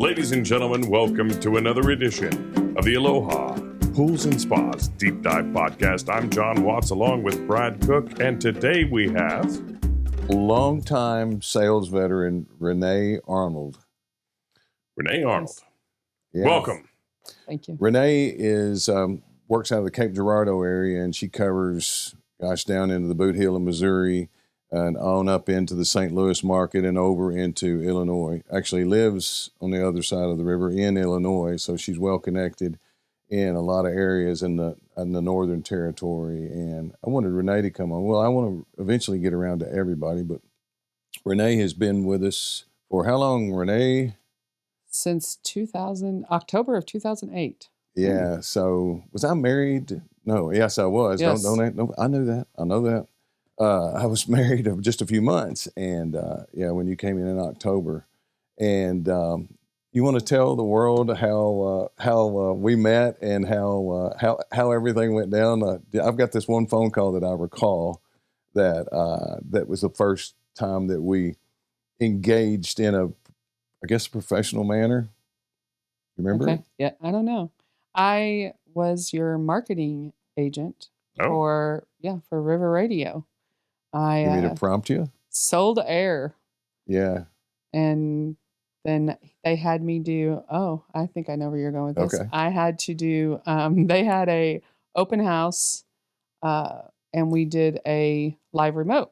Ladies and gentlemen, welcome to another edition of the Aloha Pools and Spas Deep Dive Podcast. I'm John Watts along with Brad Cook, and today we have longtime sales veteran Renee Arnold. Renee Arnold. Yeah. Welcome. Thank you. Renee is works out of the Cape Girardeau area, and she covers, down into the Boot Heel of Missouri and on up into the St. Louis market and over into Illinois. Actually lives on the other side of the river in Illinois, so she's well connected in a lot of areas in the Northern Territory. And I wanted Renee to come on. Well, I want to eventually get around to everybody, but Renee has been with us for how long, Renee? Since October of 2008. Yeah. So was I married? No. Yes, I was. Yes. No, I knew that. I know that. I was married of just a few months, and when you came in October, and you want to tell the world how we met and how everything went down. I've got this one phone call that I recall that was the first time that we engaged in a professional manner. You remember? Okay. Yeah, I don't know. I was your marketing agent for River Radio. You mean to prompt you? Sold air. Yeah. And then they had me do, I think I know where you're going with this. Okay. I had to do, they had a open house and we did a live remote.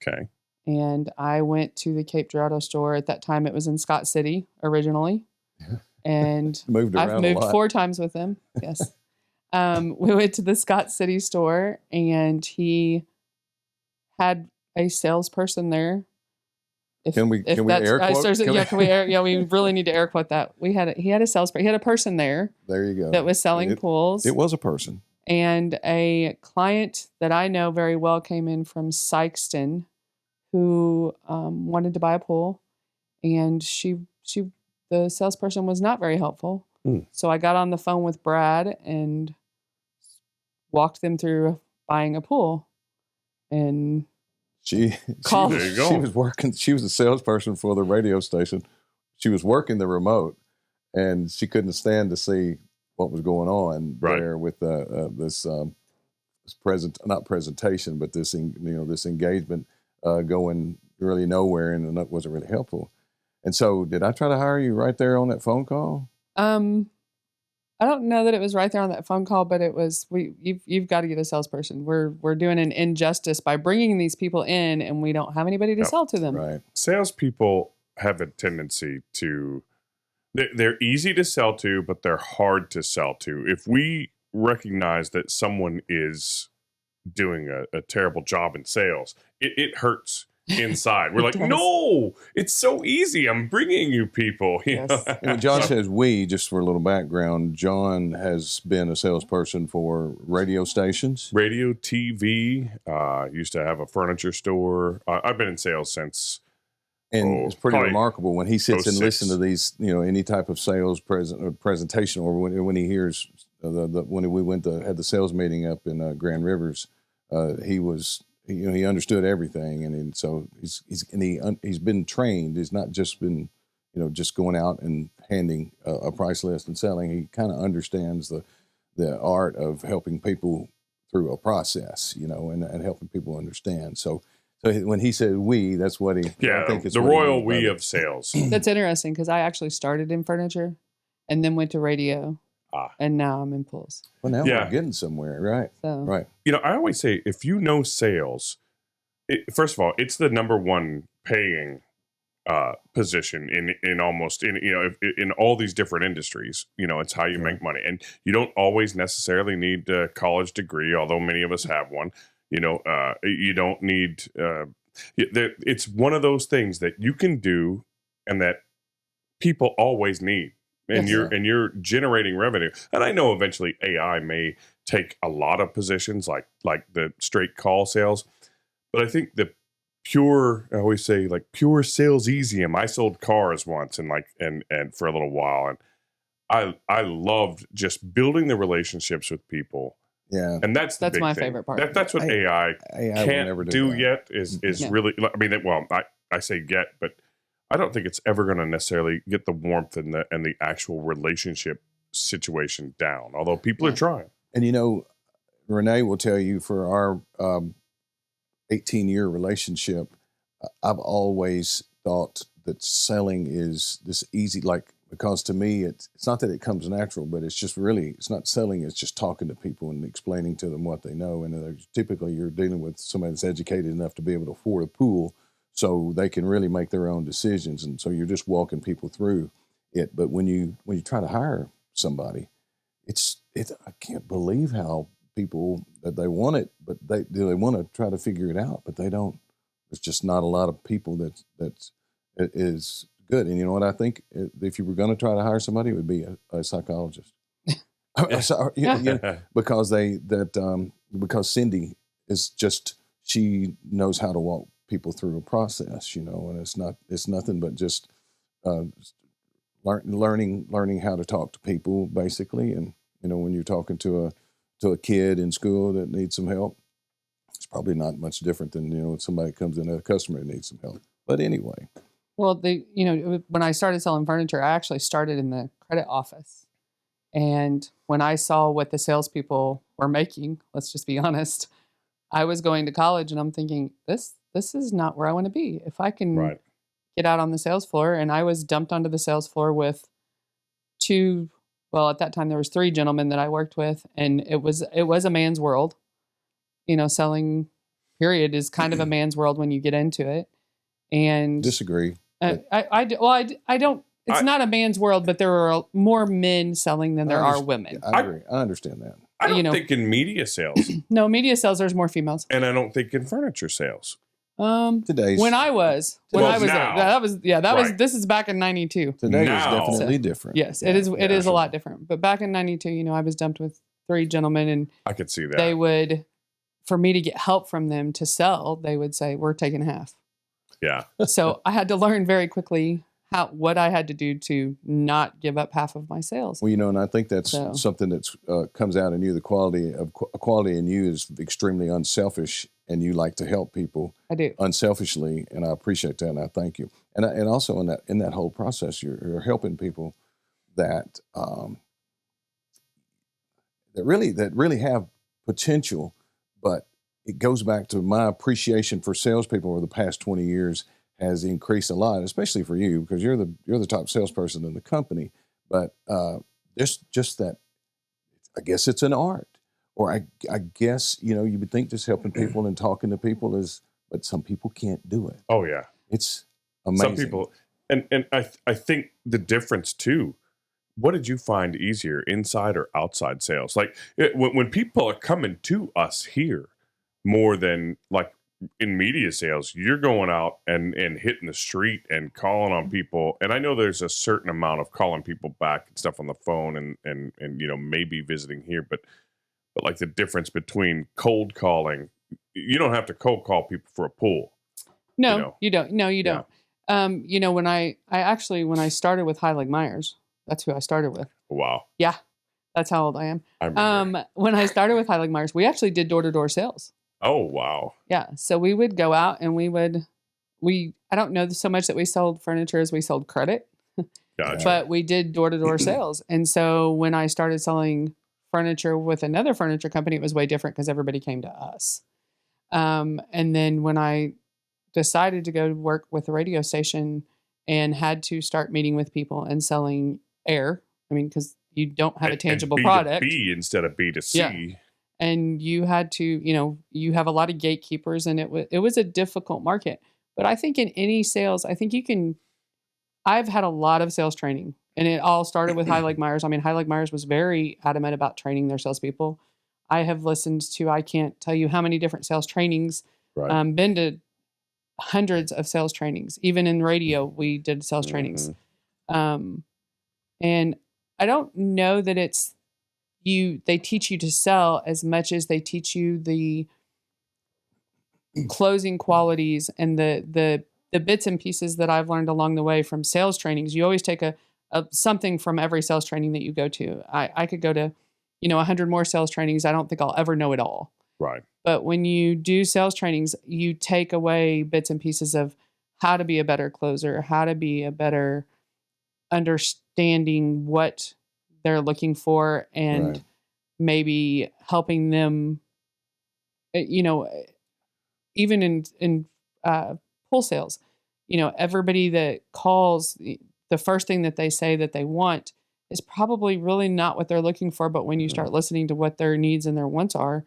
Okay. And I went to the Cape Girardeau store. At that time, it was in Scott City originally. And I've moved 4 times with him. Yes. We went to the Scott City store, and he had a salesperson there. Can we air quote? We really need to air quote that. He had a person there. There you go. That was selling pools. It was a person. And a client that I know very well came in from Sykeston, who wanted to buy a pool, and the salesperson was not very helpful. So I got on the phone with Brad and walked them through buying a pool. And she was working. She was a salesperson for the radio station. She was working the remote, and she couldn't stand to see what was going on there with this presentation, but this engagement going really nowhere, and that wasn't really helpful. And so, did I try to hire you right there on that phone call? I don't know that it was right there on that phone call, but it was. You've got to get a salesperson. We're doing an injustice by bringing these people in, and we don't have anybody to sell to them. Right. Salespeople have a tendency to. They're easy to sell to, but they're hard to sell to. If we recognize that someone is doing a terrible job in sales, it hurts inside. We're like, no, it's so easy. I'm bringing you people. Yes. And when John says we, just for a little background, John has been a salesperson for radio stations. Radio, TV, used to have a furniture store. I've been in sales since. And it's pretty remarkable when he sits and listens to these, any type of sales presentation, or when he hears when we had the sales meeting up in Grand Rivers, he understood everything, and so he's been trained. He's not just been just going out and handing a price list and selling. He kind of understands the art of helping people through a process, and helping people understand. So when he said we, that's what he. Yeah, I think it's the royal we of sales. That's interesting because I actually started in furniture, and then went to radio. And now I'm in pools. Well, now we're getting somewhere, right? So. Right. I always say, if you know sales, first of all, it's the number one paying position in all these different industries. It's how you make money, and you don't always necessarily need a college degree, although many of us have one. You don't need. It's one of those things that you can do, and that people always need. And you're generating revenue. And I know eventually AI may take a lot of positions like the straight call sales. But I think I always say pure salesium. I sold cars once and for a little while. And I loved just building the relationships with people. Yeah. And that's my thing. favorite part. That's what AI can't never do that. yet is really, I say get, but I don't think it's ever going to necessarily get the warmth and the actual relationship situation down, although people are trying. And, Renee will tell you, for our 18-year relationship, I've always thought that selling is this easy, because to me, it's not that it comes natural, but it's just really, it's not selling, it's just talking to people and explaining to them what they know. And typically you're dealing with somebody that's educated enough to be able to afford a pool, so they can really make their own decisions. And so you're just walking people through it. But when you try to hire somebody, I can't believe how people that they want it, but they want to try to figure it out, but they don't. There's just not a lot of people that is good. And you know what I think? If you were going to try to hire somebody, it would be a psychologist. Because because Cindy is just, she knows how to walk people through a process, and it's nothing but just learning how to talk to people, basically. And when you're talking to a kid in school that needs some help, it's probably not much different than when somebody comes in, a customer that needs some help. But anyway, well, when I started selling furniture, I actually started in the credit office, and when I saw what the salespeople were making, let's just be honest, I was going to college and I'm thinking, this is not where I want to be. If I can get out on the sales floor, and I was dumped onto the sales floor with at that time there was 3 gentlemen that I worked with, and it was a man's world. Selling, period, is kind of a man's world when you get into it. And disagree. I don't. It's not a man's world, but there are more men selling than there are women. I agree. I understand that. I don't think in media sales. No, media sales, there's more females. And I don't think in furniture sales. When I was this is back in 92. Today is definitely different. Yes, it is. It is a lot different. But back in 92, I was dumped with 3 gentlemen, and I could see that. They would, for me to get help from them to sell, they would say, "We're taking half." Yeah. So I had to learn very quickly what I had to do to not give up half of my sales. Well, and I think that's something that's comes out in you. The quality in you is extremely unselfish, and you like to help people. I do unselfishly, and I appreciate that, and I thank you. And also in that whole process, you're helping people that really have potential, but it goes back to my appreciation for salespeople over the past 20 years has increased a lot, especially for you, because you're the top salesperson in the company. But just that, I guess it's an art, or I guess you would think just helping people and talking to people is, but some people can't do it. Oh yeah, it's amazing. Some people, and I think the difference too. What did you find easier, inside or outside sales? Like when people are coming to us here more than like in media sales, you're going out and hitting the street and calling on people. And I know there's a certain amount of calling people back and stuff on the phone and maybe visiting here, but like the difference between cold calling, you don't have to cold call people for a pool. No, you don't. No, you don't. When I started with Heilig Myers, that's who I started with. Wow. Yeah. That's how old I am. I remember. When I started with Heilig Myers, we actually did door-to-door sales. Oh, wow. Yeah. So we would go out and I don't know so much that we sold furniture as we sold credit. Gotcha. But we did door-to-door sales. And so when I started selling furniture with another furniture company, it was way different because everybody came to us. And then when I decided to go work with a radio station and had to start meeting with people and selling air, because you don't have a tangible product. B instead of B2C. Yeah. And you had to, you have a lot of gatekeepers, and it was a difficult market. But I think in any sales, I've had a lot of sales training, and it all started with Heilig Myers. Heilig Myers was very adamant about training their salespeople. I have listened to, I can't tell you how many different sales trainings, been to hundreds of sales trainings. Even in radio, we did sales trainings. And I don't know that they teach you to sell as much as they teach you the closing qualities and the bits and pieces that I've learned along the way from sales trainings. You always take something from every sales training that you go to. I could go to, 100 more sales trainings. I don't think I'll ever know it all. Right. But when you do sales trainings, you take away bits and pieces of how to be a better closer, how to be a better understanding what they're looking for, and maybe helping them, even in pool sales, everybody that calls, the first thing that they say that they want is probably really not what they're looking for. But when you start listening to what their needs and their wants are,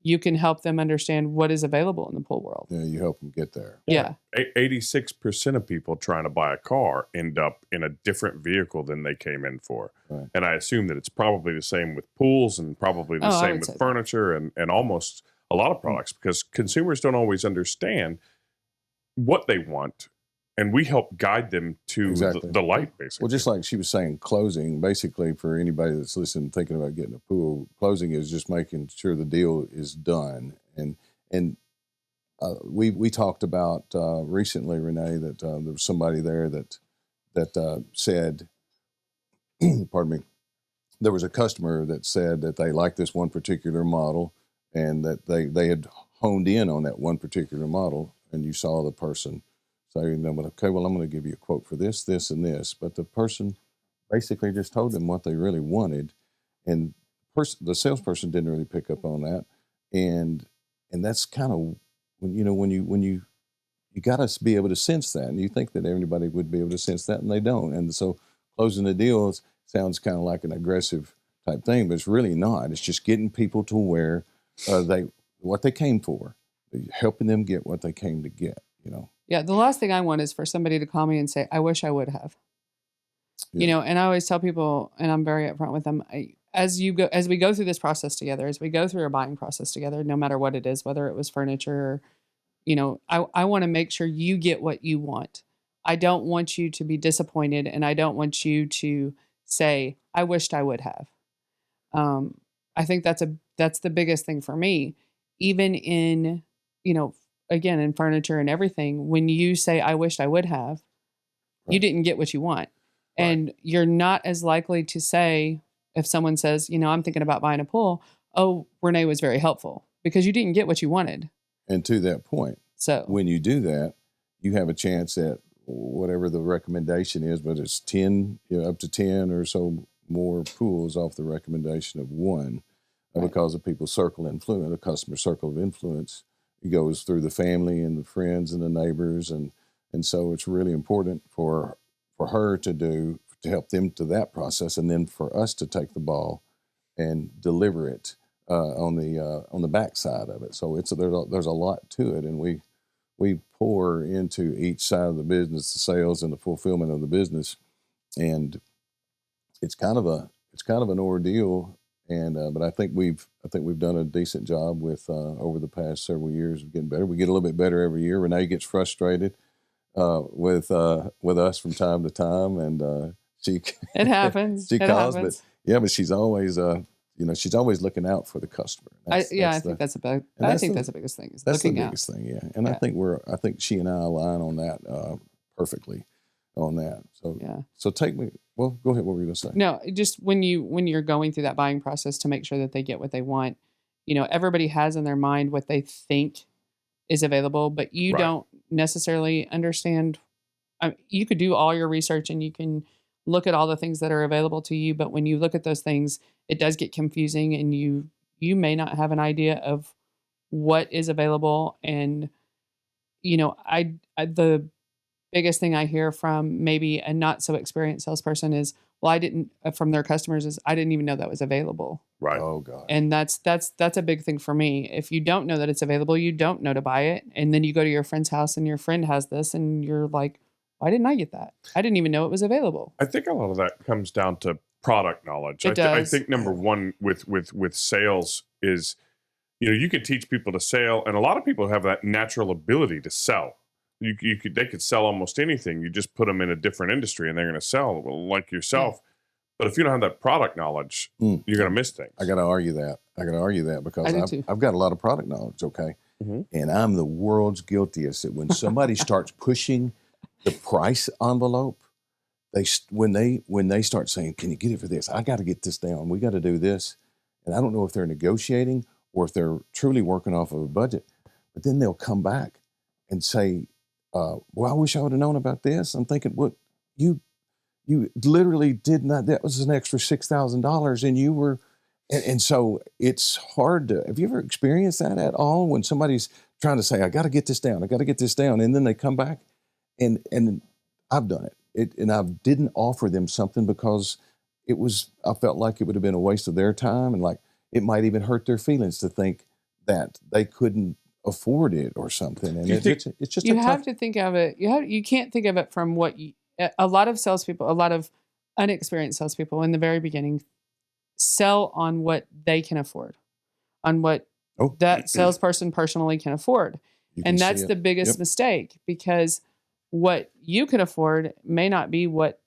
you can help them understand what is available in the pool world. Yeah, you help them get there. Yeah. 86% of people trying to buy a car end up in a different vehicle than they came in for. Right. And I assume that it's probably the same with pools and probably the same with furniture and almost a lot of products, because consumers don't always understand what they want. And we help guide them to the light, basically. Well, just like she was saying, closing, basically for anybody that's listening, thinking about getting a pool, closing is just making sure the deal is done. And we talked about recently, Renee, that there was somebody there that said, pardon me, there was a customer that said that they liked this one particular model and that they had honed in on that one particular model, and you saw the person saying, okay, well, I'm going to give you a quote for this, this, and this. But the person basically just told them what they really wanted. And the salesperson didn't really pick up on that. And that's kind of when you got to be able to sense that. And you think that everybody would be able to sense that, and they don't. And so closing the deals sounds kind of like an aggressive type thing, but it's really not. It's just getting people to where what they came for, helping them get what they came to get, Yeah, the last thing I want is for somebody to call me and say, I wish I would have. Yeah. And I always tell people, and I'm very upfront with them, as we go through this process together, as we go through our buying process together, no matter what it is, whether it was furniture, I want to make sure you get what you want. I don't want you to be disappointed, and I don't want you to say, I wished I would have. I think that's the biggest thing for me, even in, again, in furniture and everything. When you say, I wished I would have, you didn't get what you want. Right. And you're not as likely to say, if someone says, I'm thinking about buying a pool, oh, Renee was very helpful, because you didn't get what you wanted. And to that point, so when you do that, you have a chance at whatever the recommendation is, but it's 10, up to 10 or so more pools off the recommendation of one, because of people's circle influence, a customer circle of influence. It goes through the family and the friends and the neighbors. And so it's really important for her to help them to that process. And then for us to take the ball and deliver it on the backside of it. So there's a lot to it. And we pour into each side of the business, the sales and the fulfillment of the business. And it's kind of an ordeal. And but I think we've done a decent job with over the past several years of getting better. We get a little bit better every year. Renee gets frustrated with us from time to time, and it happens. She calls, but she's always she's always looking out for the customer. I think that's the biggest thing. That's the biggest thing, yeah. And I think she and I align on that perfectly on that. So So take me. Well, go ahead. What were you going to say? No, just when you're going through that buying process to make sure that they get what they want, everybody has in their mind what they think is available, but you don't necessarily understand. You could do all your research and you can look at all the things that are available to you, but when you look at those things, it does get confusing, and you may not have an idea of what is available. And the biggest thing I hear from maybe a not so experienced salesperson is, from their customers is, I didn't even know that was available. Right. Oh God. And that's a big thing for me. If you don't know that it's available, you don't know to buy it. And then you go to your friend's house and your friend has this and you're like, why didn't I get that? I didn't even know it was available. I think a lot of that comes down to product knowledge. I think number one with sales is, you can teach people to sell, and a lot of people have that natural ability to sell. They could sell almost anything. You just put them in a different industry and they're going to sell, like yourself. Yeah. But if you don't have that product knowledge, you're going to miss things. I got to argue that because I've got a lot of product knowledge, okay? Mm-hmm. And I'm the world's guiltiest that when somebody starts pushing the price envelope, when they start saying, can you get it for this? I got to get this down. We got to do this. And I don't know if they're negotiating or if they're truly working off of a budget, but then they'll come back and say, well, I wish I would have known about this. I'm thinking, what, you literally did not, that was an extra $6,000 and you were, and so it's hard to, have you ever experienced that at all when somebody's trying to say, I got to get this down, and then they come back and I've done it. And I didn't offer them something because I felt like it would have been a waste of their time, and like it might even hurt their feelings to think that they couldn't afford it or something. And it's just you have to think of it. You can't think of it from what a lot of salespeople, a lot of unexperienced salespeople in the very beginning sell on what they can afford, on what that salesperson personally can afford. And that's the biggest mistake, because what you can afford may not be what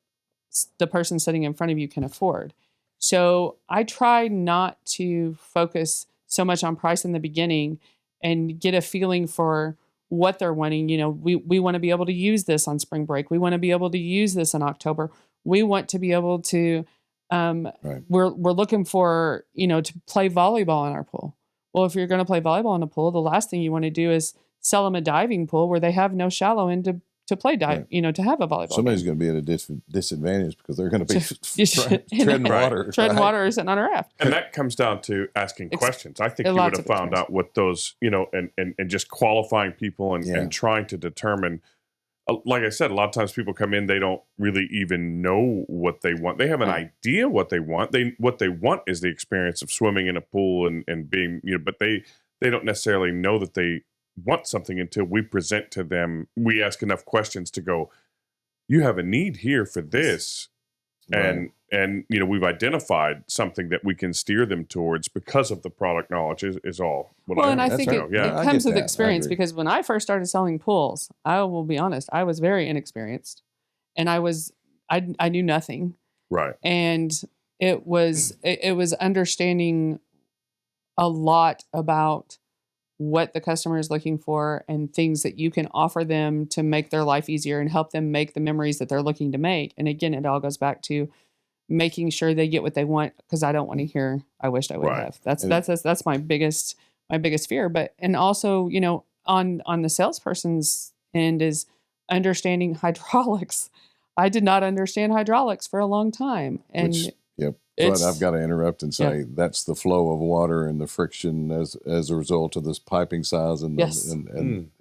the person sitting in front of you can afford. So I try not to focus so much on price in the beginning and get a feeling for what they're wanting. We want to be able to use this on spring break. We want to be able to use this in October. We want to be able to, we're looking for, to play volleyball in our pool. Well, if you're going to play volleyball in a pool, the last thing you want to do is sell them a diving pool where they have no shallow end to play dive, to have a volleyball. Somebody's going to be at a disadvantage because they're going to be treading water. Treading water or sitting on a raft. And that comes down to asking questions. I think you would have found out what those, and just qualifying people and trying to determine. Like I said, a lot of times people come in, they don't really even know what they want. They have an idea what they want. What they want is the experience of swimming in a pool and being, but they don't necessarily know that they want something until we present to them. We ask enough questions to go, you have a need here for this. Right. And we've identified something that we can steer them towards because of the product knowledge is all. And I think it comes with experience, because when I first started selling pools, I will be honest, I was very inexperienced, and I knew nothing. Right. And it was understanding a lot about what the customer is looking for and things that you can offer them to make their life easier and help them make the memories that they're looking to make. And again, it all goes back to making sure they get what they want, because I don't want to hear, I wished I would have. That's my biggest fear. But, and also, on the salesperson's end is understanding hydraulics. I did not understand hydraulics for a long time. And but I've got to interrupt and say that's the flow of water and the friction as a result of this piping size and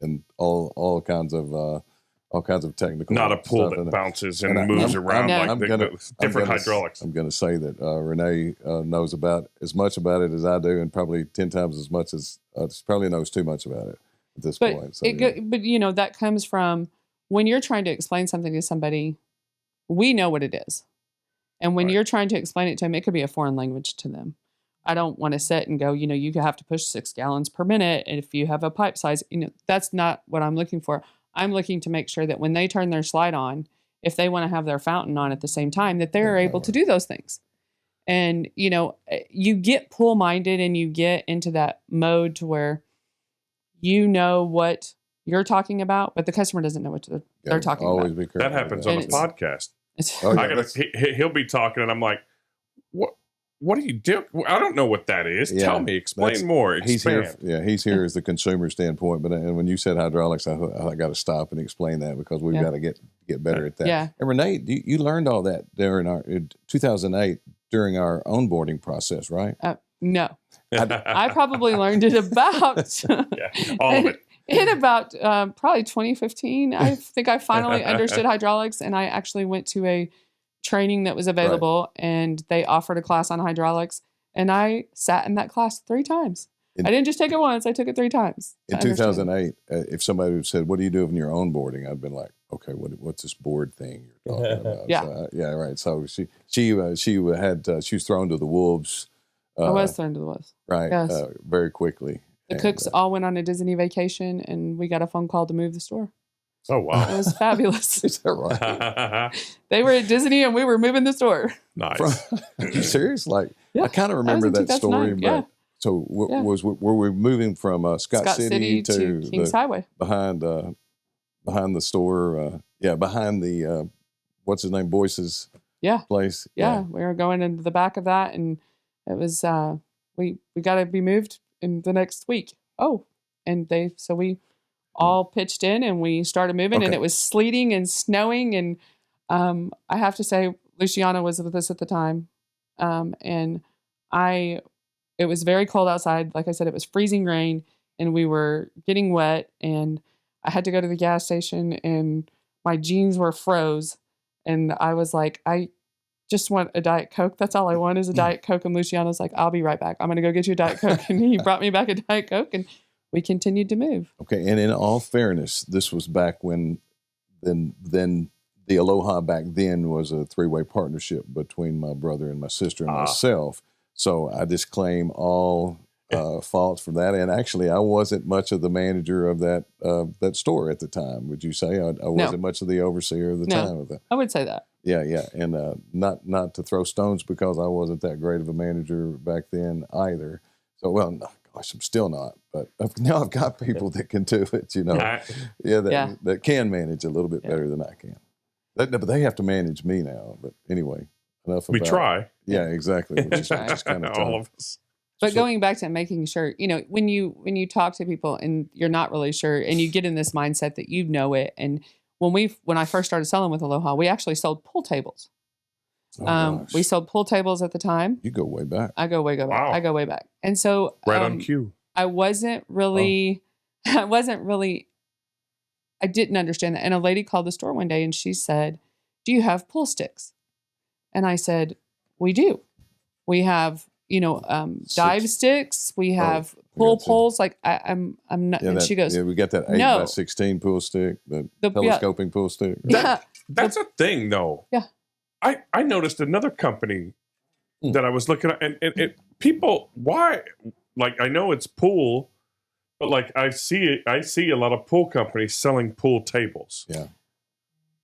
and all kinds of technical. Not a pool that bounces and moves around different hydraulics. I'm going to say that Renee knows about as much about it as I do, and probably 10 times as much as probably knows too much about it at this point. So, but that comes from when you're trying to explain something to somebody. We know what it is. And when you're trying to explain it to them, it could be a foreign language to them. I don't want to sit and go, you have to push 6 gallons per minute. And if you have a pipe size, that's not what I'm looking for. I'm looking to make sure that when they turn their slide on, if they want to have their fountain on at the same time, that they're able to do those things. And, you get pool minded and you get into that mode to where you know what you're talking about, but the customer doesn't know what they're talking about. Be careful. That happens on a podcast. He'll be talking and I'm like, what do you do? I don't know what that is. Tell me, explain more. Expand. He's here as the consumer standpoint. But and when you said hydraulics, I got to stop and explain that, because we've got to get better at that. Yeah. And Renee, you learned all that there in 2008 during our onboarding process, right? No, I probably learned it about all of it. In about probably 2015, I think I finally understood hydraulics, and I actually went to a training that was available, and they offered a class on hydraulics, and I sat in that class 3 times. I didn't just take it once; I took it 3 times. In 2008, if somebody had said, "What do you do when you're onboarding?" I'd been like, "Okay, what's this board thing you're talking about?" Right. So she was thrown to the wolves. I was thrown to the wolves. Right. Yes. Very quickly. The cooks all went on a Disney vacation, and we got a phone call to move the store. Oh, wow. It was fabulous. Is that right? They were at Disney, and we were moving the store. Nice. Are you serious? I kind of remember that story. But so were we moving from Scott City to Kings Highway behind the store? Behind the what's his name, Boyce's place. Yeah, we were going into the back of that, and it was we got to be moved in the next week. Oh, and we all pitched in and we started moving, and it was sleeting and snowing. And I have to say, Luciana was with us at the time. And it was very cold outside. Like I said, it was freezing rain and we were getting wet, and I had to go to the gas station and my jeans were froze. And I was like, I just want a Diet Coke. That's all I want is a Diet Coke. And Luciano's like, I'll be right back. I'm going to go get you a Diet Coke. And he brought me back a Diet Coke, and we continued to move. Okay. And in all fairness, this was back when then the Aloha back then was a three-way partnership between my brother and my sister and myself. So I disclaim all faults for that. And actually, I wasn't much of the manager of that store at the time. Would you say I wasn't much of the overseer of the time of that? I would say that. Yeah, yeah, and not to throw stones because I wasn't that great of a manager back then either. So, well, no, gosh, I'm still not. But now I've got people that can do it. You know, that can manage a little bit better than I can. But they have to manage me now. But anyway, enough. We try. Yeah, exactly. Which is kind of all of us. But going back to making sure, you know, when you talk to people and you're not really sure, and you get in this mindset that you know it, and when I first started selling with Aloha, we actually sold pool tables. We sold pool tables at the time. You go way back. I go way back. Wow. I go way back. And so right on cue. I didn't understand that. And a lady called the store one day and she said, "Do you have pool sticks?" And I said, "We do. We have, dive sticks. We have pool poles." Like I'm not. Yeah, and she goes, "We got that 8x16 pool stick, the telescoping pool stick." That's a thing, though. Yeah. I noticed another company that I was looking at, and people, why? Like, I know it's pool, but like I see a lot of pool companies selling pool tables. Yeah.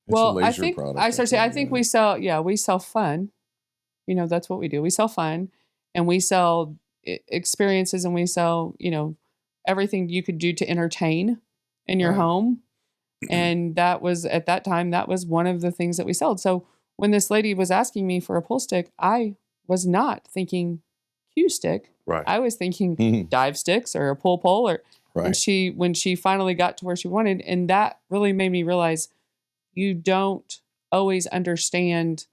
Well, I think we sell fun. You know, that's what we do. We sell fun, and we sell experiences, and we sell, everything you could do to entertain in your home. And that was, at that time, that was one of the things that we sold. So when this lady was asking me for a pool stick, I was not thinking cue stick. Right. I was thinking dive sticks or a pool pole, or when she finally got to where she wanted. And that really made me realize you don't always understand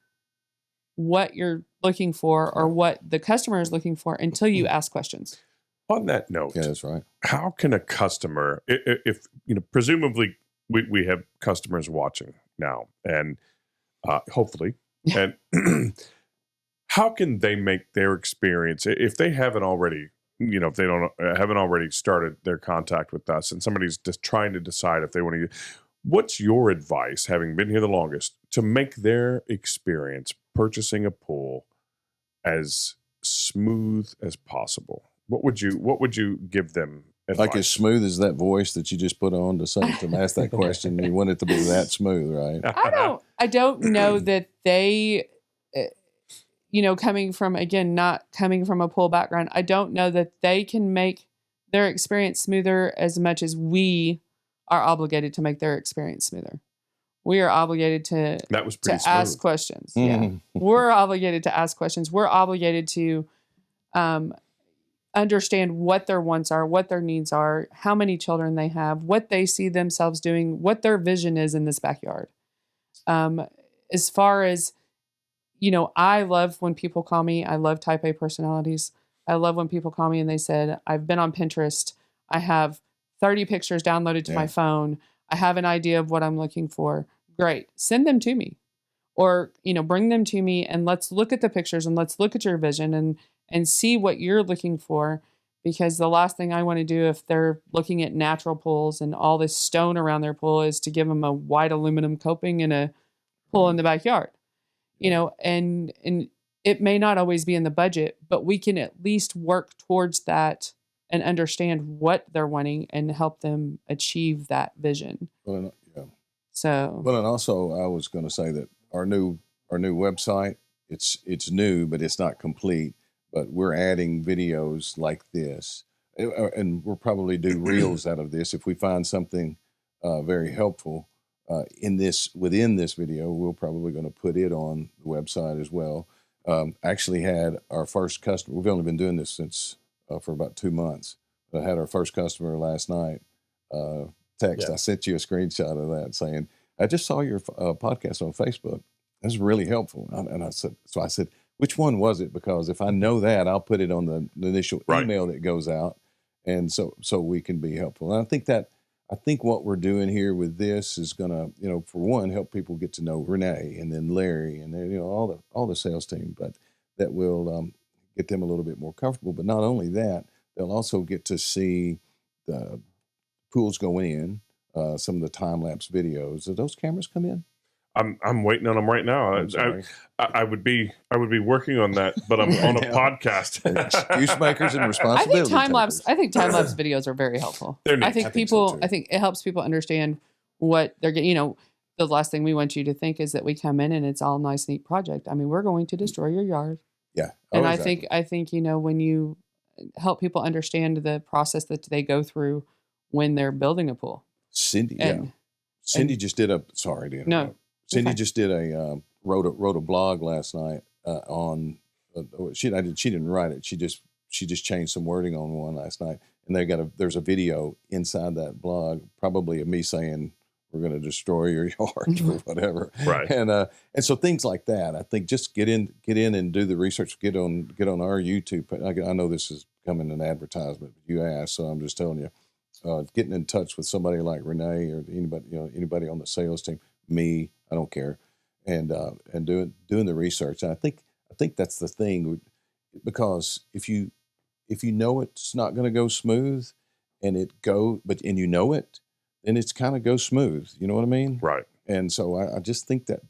what you're looking for or what the customer is looking for until you ask questions. On that note, yeah, that's right. How can a customer, if presumably we have customers watching now, and hopefully, and how can they make their experience, if they haven't already, if they haven't already started their contact with us, and somebody's just trying to decide if they want to, what's your advice, having been here the longest, to make their experience purchasing a pool as smooth as possible? What would you give them advice? Like as smooth as that voice that you just put on to ask that question? You want it to be that smooth, right? I don't know that they, coming from a pool background, I don't know that they can make their experience smoother as much as we are obligated to make their experience smoother. We are obligated to ask questions. Mm-hmm. Yeah. We're obligated to ask questions. We're obligated to understand what their wants are, what their needs are, how many children they have, what they see themselves doing, what their vision is in this backyard. As far as, I love when people call me. I love type A personalities. I love when people call me and they said, "I've been on Pinterest. I have 30 pictures downloaded to my phone. I have an idea of what I'm looking for." Great. Send them to me. Or, bring them to me and let's look at the pictures and let's look at your vision and see what you're looking for. Because the last thing I want to do if they're looking at natural pools and all this stone around their pool is to give them a white aluminum coping and a pool in the backyard. And it may not always be in the budget, but we can at least work towards that and understand what they're wanting and help them achieve that vision. Well, yeah. So. Well, and also I was going to say that our new website, it's new, but it's not complete. But we're adding videos like this, and we'll probably do reels out of this if we find something very helpful within this video. We're probably going to put it on the website as well. Actually, had our first customer. We've only been doing this since for about 2 months. I had our first customer last night text. I sent you a screenshot of that saying, I just saw your podcast on Facebook. That's really helpful. And I said, which one was it? Because if I know that, I'll put it on the initial email that goes out. And so we can be helpful. And I think what we're doing here with this is going to, for one, help people get to know Renee and then Larry and then, all the sales team, but that will get them a little bit more comfortable. But not only that, they'll also get to see the pools going in, some of the time-lapse videos. Do those cameras come in? I'm waiting on them right now. I would be working on that, but I'm on a podcast. Excuse makers and responsibility. I think time lapse videos are very helpful. I think it helps people understand what they're getting. The last thing we want you to think is that we come in and it's all nice, neat project. I mean, we're going to destroy your yard. Yeah. And exactly. I think when you help people understand the process that they go through when they're building a pool. Cindy just did a. Sorry to interrupt. No. Cindy just did wrote a blog last night on. She didn't write it. She just changed some wording on one last night, and there's a video inside that blog, probably of me saying we're going to destroy your yard or whatever. Right. And so things like that. I think just get in and do the research. Get on our YouTube. I know this is coming an advertisement. But you asked, so I'm just telling you. Getting in touch with somebody like Renee or anybody on the sales team. Me, I don't care, and doing the research. And I think that's the thing, because if you know it's not going to go smooth, and it then it's kind of goes smooth. You know what I mean? Right. And so I just think that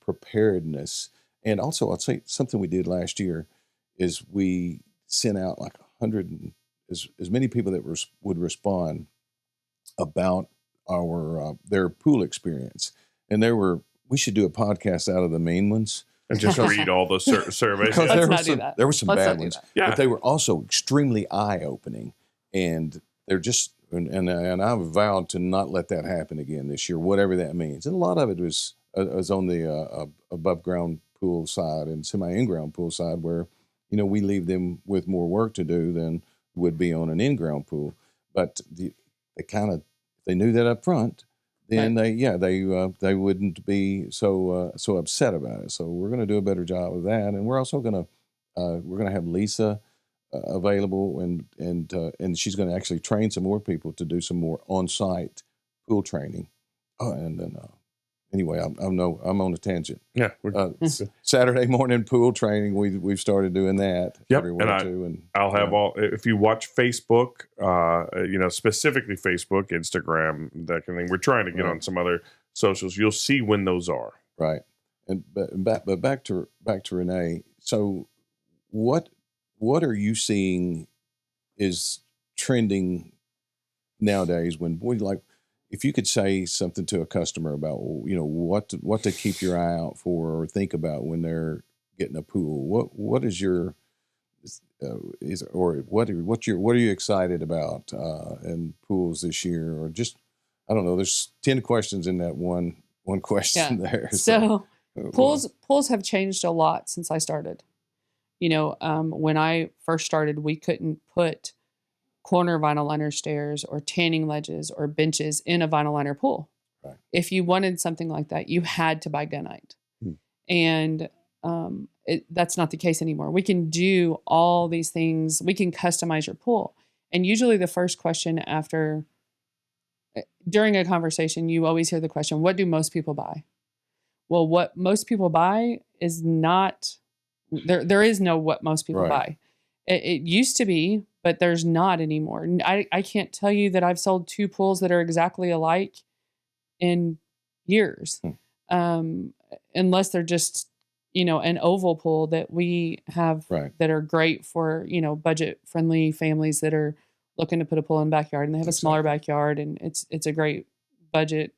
preparedness, and also I'd say something we did last year is we sent out like 100 as many people that would respond about their pool experience. And we should do a podcast out of the main ones. And just read all the surveys. Because there were some bad ones. Yeah. But they were also extremely eye-opening. And they're just, and I've vowed to not let that happen again this year, whatever that means. And a lot of it was on the above-ground pool side and semi-in-ground pool side where, we leave them with more work to do than would be on an in-ground pool. But they knew that up front, then they wouldn't be so upset about it. So we're going to do a better job of that, and we're also going to have Lisa available, and she's going to actually train some more people to do some more on-site pool training. And then anyway, I'm on a tangent. Yeah, Saturday morning pool training. We've started doing that. Yep, and I'll have all. If you watch Facebook, specifically Facebook, Instagram, that kind of thing. We're trying to get on some other socials. You'll see when those are. Right, but back to Renee. So, what are you seeing is trending nowadays? If you could say something to a customer about, what to keep your eye out for or think about when they're getting a pool, what is your what are you excited about in pools this year, or just, I don't know. There's 10 questions in that one question there. So pools have changed a lot since I started. When I first started, we couldn't put corner vinyl liner stairs or tanning ledges or benches in a vinyl liner pool. Right. If you wanted something like that, you had to buy gunite. And that's not the case anymore. We can do all these things. We can customize your pool. And usually the first question during a conversation, you always hear the question, what do most people buy? Well, what most people buy is not, there is no what most people buy. It used to be, but there's not anymore. I can't tell you that I've sold 2 pools that are exactly alike in years, unless they're just, an oval pool that we have that are great for, budget-friendly families that are looking to put a pool in the backyard, and they have a smaller backyard, and it's a great budget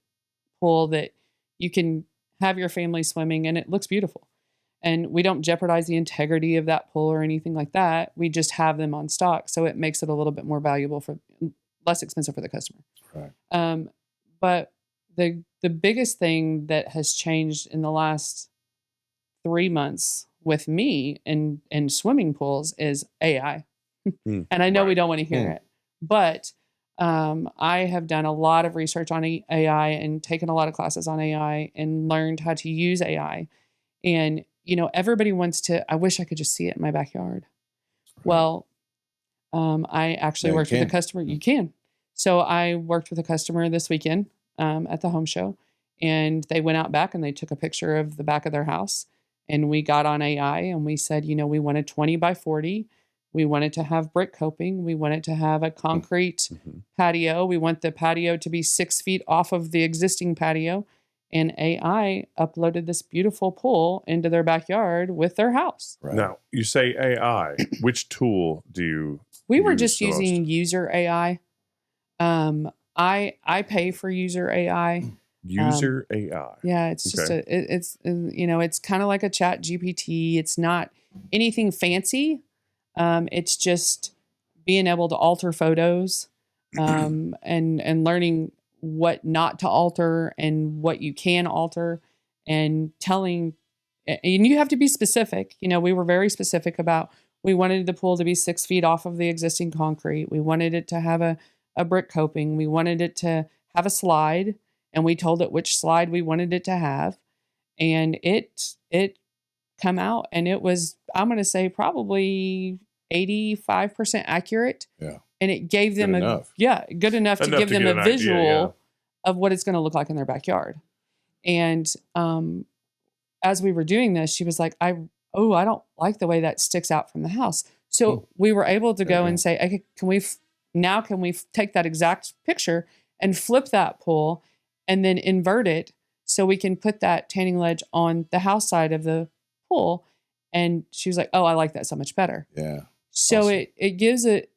pool that you can have your family swimming, and it looks beautiful. And we don't jeopardize the integrity of that pool or anything like that. We just have them on stock. So it makes it a little bit more valuable, less expensive for the customer. Right. But the biggest thing that has changed in the last 3 months with me in swimming pools is AI. And I know we don't want to hear it, but I have done a lot of research on AI and taken a lot of classes on AI and learned how to use AI. And, everybody wants to, I wish I could just see it in my backyard. Right. Well, I actually worked with a customer. You can. So I worked with a customer this weekend at the home show, and they went out back and they took a picture of the back of their house. And we got on AI and we said, we wanted 20 by 40. We wanted to have brick coping. We wanted to have a concrete patio. We want the patio to be 6 feet off of the existing patio. And AI uploaded this beautiful pool into their backyard with their house. Right. Now, you say AI. Which tool do you We were just using user AI. I pay for user AI. User AI. Yeah, it's just it's kind of like a chat GPT. It's not anything fancy. It's just being able to alter photos, and learning what not to alter and what you can alter, and telling, and you have to be specific. We were very specific about, we wanted the pool to be 6 feet off of the existing concrete. We wanted it to have a brick coping. We wanted it to have a slide, and we told it which slide we wanted it to have. And it come out, and it was, I'm going to say, probably 85% accurate. Yeah. And it gave them good enough to give them a visual of what it's going to look like in their backyard. And as we were doing this, she was like, I don't like the way that sticks out from the house. So we were able to go and say, okay, can we take that exact picture and flip that pool and then invert it so we can put that tanning ledge on the house side of the pool? And she was like, oh, I like that so much better. Yeah. So awesome. It gives it,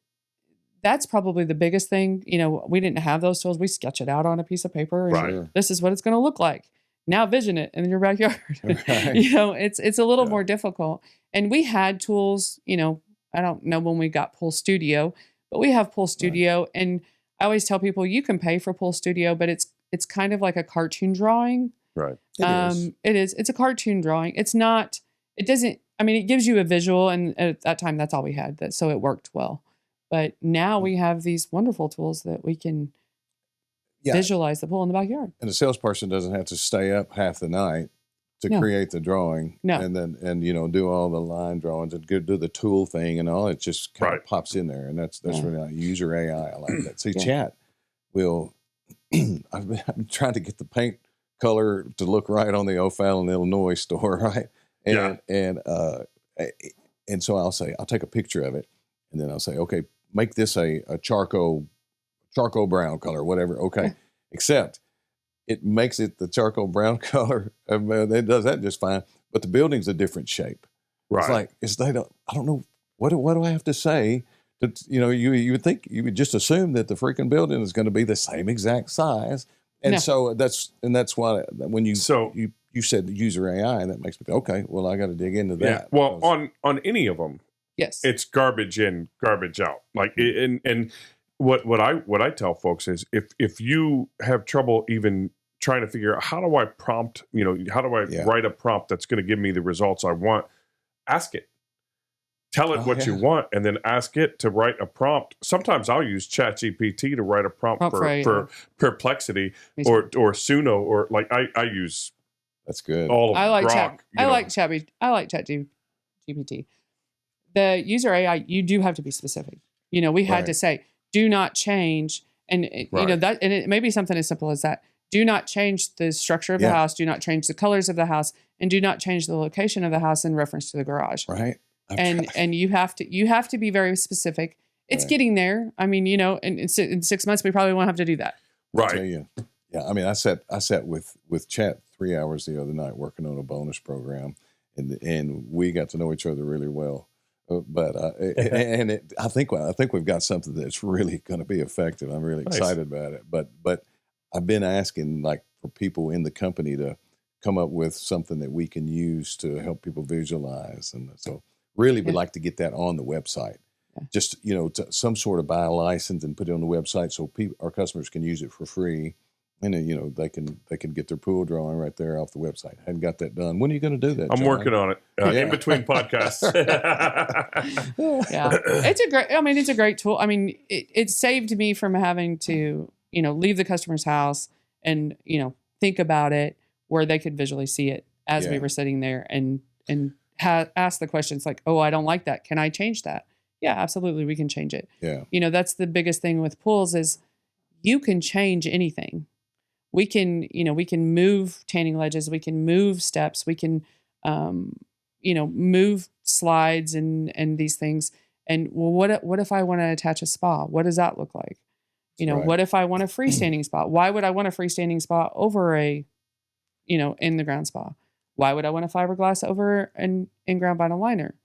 that's probably the biggest thing. We didn't have those tools. We sketch it out on a piece of paper. And this is what it's going to look like. Now vision it in your backyard. Right. It's a little more difficult. And we had tools, I don't know when we got Pool Studio, but we have Pool Studio. Right. And I always tell people, you can pay for Pool Studio, but it's kind of like a cartoon drawing. Right. It is. It's a cartoon drawing. It's not, it doesn't, it gives you a visual, and at that time, that's all we had. So it worked well. But now we have these wonderful tools that we can visualize the pool in the backyard. And the salesperson doesn't have to stay up half the night to create the drawing, and then do all the line drawings and do the tool thing and all. It just kind of pops in there, and that's really nice. User AI. I like that. See, chat will. I've been trying to get the paint color to look right on the O'Fallon, Illinois store, right? And so I'll say, I'll take a picture of it, and then I'll say, okay, make this a charcoal brown color, whatever. Okay, except it makes it the charcoal brown color. It does that just fine, but the building's a different shape. Right. It's like I don't know what do I have to say. That you would think, you would just assume that the freaking building is going to be the same exact size, and so that's why when you said user AI, and that makes me go, okay, well, I got to dig into that. Yeah. Well, on any of them, it's garbage in, garbage out. And what I tell folks is, if you have trouble even trying to figure out, how do I prompt, how do I write a prompt that's going to give me the results I want, ask it. Tell it what you want, and then ask it to write a prompt. Sometimes I'll use ChatGPT to write a prompt for Perplexity or Suno, or I use. That's good. I like ChatGPT. The user AI, you do have to be specific. We had to say, do not change, and that, and it may be something as simple as that. Do not change the structure of the house. Do not change the colors of the house, and do not change the location of the house in reference to the garage. Right. And you have to be very specific. It's getting there. In 6 months we probably won't have to do that. Right. I'll tell you. Yeah. I sat with Chat 3 hours the other night working on a bonus program, and we got to know each other really well. I think we've got something that's really going to be effective. I'm really excited about it. But I've been asking for people in the company to come up with something that we can use to help people visualize, and so. Really would like to get that on the website. Just, some sort of buy a license and put it on the website so our customers can use it for free. And you know, they can get their pool drawing right there off the website. I hadn't got that done. When are you going to do that? I'm John? working on it in between podcasts. Yeah, it's a great tool. I mean, it saved me from having to, you know, leave the customer's house and, you know, think about it where they could visually see it as we were sitting there and ask the questions like, oh, I don't like that. Can I change that? Yeah, absolutely. We can change it. Yeah. You know, that's the biggest thing with pools is you can change anything. We can move tanning ledges. We can move steps. We can, move slides and these things. And well, what if I want to attach a spa? What does that look like? You know, what if I want a freestanding spa? Why would I want a freestanding spa over a, in the ground spa? Why would I want a fiberglass over an in-ground vinyl liner?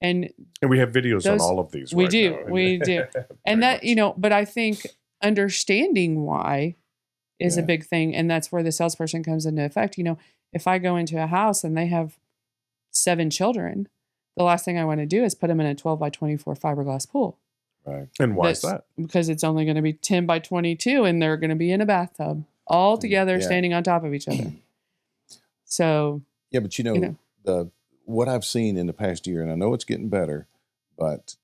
And we have videos on all of these. We do. And that, but I think understanding why is a big thing. And that's where the salesperson comes into effect. You know, if I go into a house and they have 7 children, the last thing I want to do is put them in a 12 by 24 fiberglass pool. Right. And why is that? Because it's only going to be 10 by 22 and they're going to be in a bathtub all together standing on top of each other. So. Yeah, but what I've seen in the past year, and I know it's getting better, but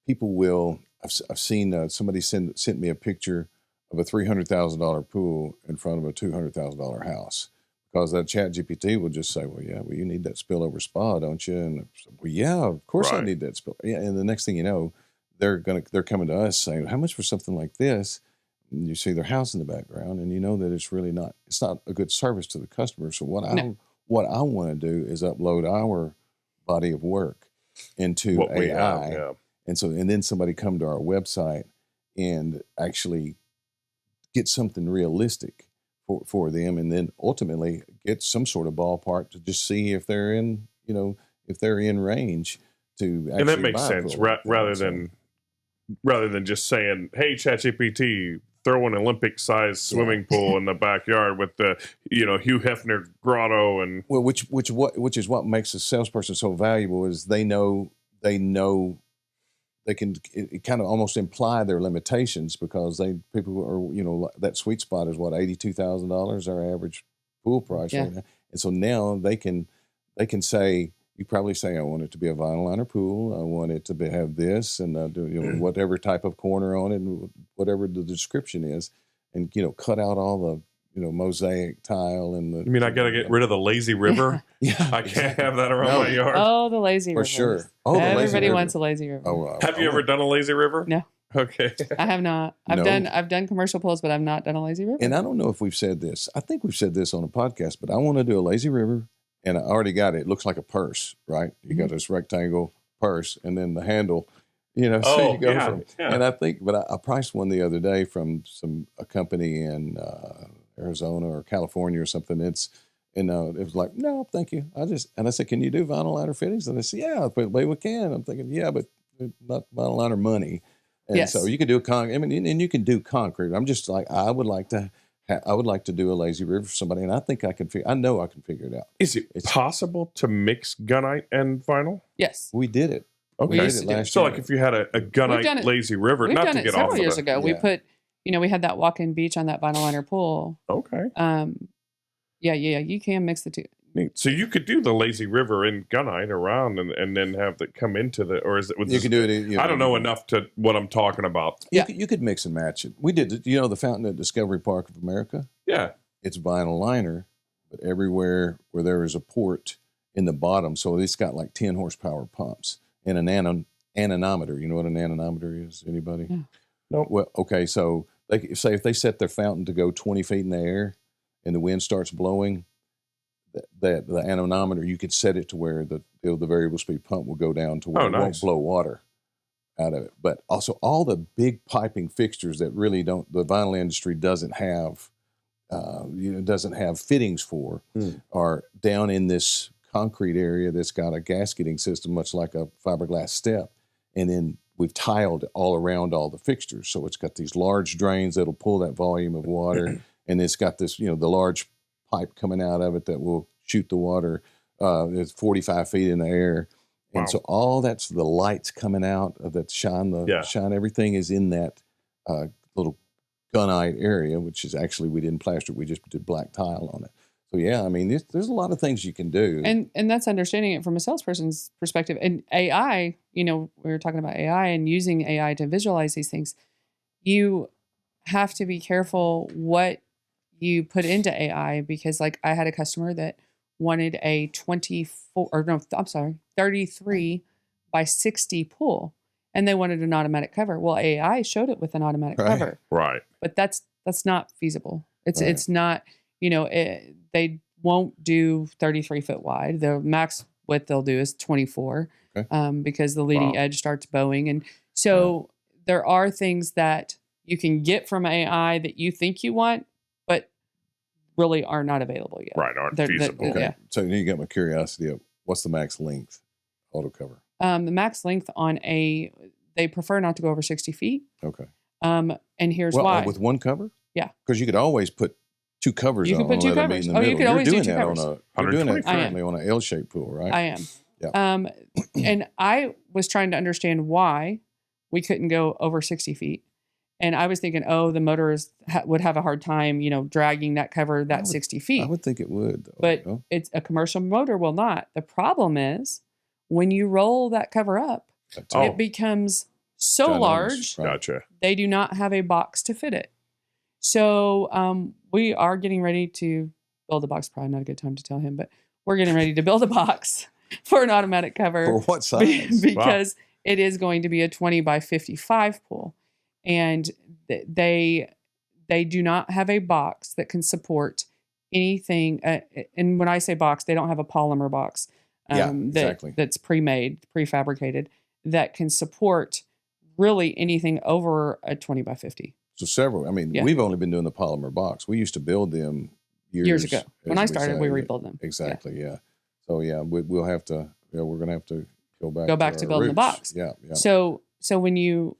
people will, I've seen somebody sent me a picture of a $300,000 pool in front of a $200,000 house, because that Chat GPT will just say, well, you need that spillover spa, don't you? And well, yeah, of course I need that spill. Yeah, and the next thing you know, they're coming to us saying, how much for something like this? And you see their house in the background, and you know that it's not a good service to the customer. So what I want to do is upload our body of work into what AI, and then somebody come to our website and actually get something realistic for them, and then ultimately get some sort of ballpark to just see if they're in range to actually. And that makes sense rather than just saying, "Hey, ChatGPT, throw an Olympic-sized swimming pool in the backyard with the Hugh Hefner grotto." And well, which is what makes a salesperson so valuable is they know they can kind of almost imply their limitations, because people are that sweet spot is what, $82,000 our average pool price right now, and so now they can say, you probably say, I want it to be a vinyl liner pool, I want it to have this, and whatever type of corner on it, and whatever the description is, and cut out all the mosaic tile and the. You mean I got to get rid of the lazy river? Yeah, I can't have that around my yard. Oh, the lazy river. For sure. Oh, everybody wants a lazy river. Oh, have you ever done a lazy river? No. Okay. I have not. I've done commercial pools, but I've not done a lazy river. And I don't know if we've said this. I think we've said this on a podcast, but I want to do a lazy river, and I already got it. It looks like a purse, right? You got this rectangle purse, and then the handle. So you go from. Yeah. And I think, but I priced one the other day from a company in Arizona or California or something. It was like, no, thank you. I said, can you do vinyl liner fittings? And they said, yeah, we can. I'm thinking, yeah, but not vinyl liner money. And so you can do and you can do concrete. I'm just like, I would like to do a lazy river for somebody, and I think I know I can figure it out. Is it possible to mix gunite and vinyl? Yes. We did it. Okay. We did it last year. like if you had a gunite lazy river, we've not done to it get several off years ago. We put, we had that walk-in beach on that vinyl liner pool. Okay. You can mix the two. Neat. So you could do the lazy river in gunite around and then have it come into the, or is it? You can do it. I don't know enough to what I'm talking about. Yeah, you could mix and match it. We did. The fountain at Discovery Park of America. Yeah, it's vinyl liner, but everywhere where there is a port in the bottom, so it's got like 10 horsepower pumps and an anemometer. You know what an anemometer is? Anybody? Yeah. No. Well, okay. So they say if they set their fountain to go 20 feet in the air and the wind starts blowing, that the anemometer, you could set it to where the variable speed pump will go down to where it won't blow water out of it. But also all the big piping fixtures that really the vinyl industry doesn't have, doesn't have fittings for, are down in this concrete area that's got a gasketing system, much like a fiberglass step. And then we've tiled all around all the fixtures. So it's got these large drains that'll pull that volume of water. And it's got this, the large pipe coming out of it that will shoot the water. It's 45 feet in the air. And so all that's the lights coming out that shine everything is in that little gunite area, which is actually, we didn't plaster it, we just did black tile on it. So yeah, I mean, there's a lot of things you can do. And that's understanding it from a salesperson's perspective. And AI, we were talking about AI and using AI to visualize these things. You have to be careful what you put into AI, because like I had a customer that wanted a 33 by 60 pool, and they wanted an automatic cover. Well, AI showed it with an automatic cover. Right. But that's not feasible. It's not, they won't do 33 foot wide. The max width they'll do is 24, because the leading edge starts bowing. And so there are things that you can get from AI that you think you want, but really are not available yet. Right, aren't feasible. Okay. So you got my curiosity of what's the max length auto cover? The max length on they prefer not to go over 60 feet. Okay. And here's why. With one cover? Yeah. Because you could always put two covers on. You can put two covers. You could always do two covers. You're doing that currently on an L-shaped pool, right? I am. Yeah. And I was trying to understand why we couldn't go over 60 feet. And I was thinking, the motorist would have a hard time, dragging that cover 60 feet. I would think it would, though. But it's a commercial motor will not. The problem is when you roll that cover up, it becomes so large. Right. Gotcha. They do not have a box to fit it. So we are getting ready to build a box. Probably not a good time to tell him, but we're getting ready to build a box for an automatic cover. For what size? Because it is going to be a 20 by 55 pool. And they do not have a box that can support anything. And when I say box, they don't have a polymer box exactly. That's pre-made, prefabricated, that can support really anything over a 20 by 50. So several. I mean, we've only been doing the polymer box. We used to build them years ago. When I started, we rebuilt them. Exactly. Yeah. So we'll have to. Yeah, we're going to have to go back to building the box. Yeah. So when you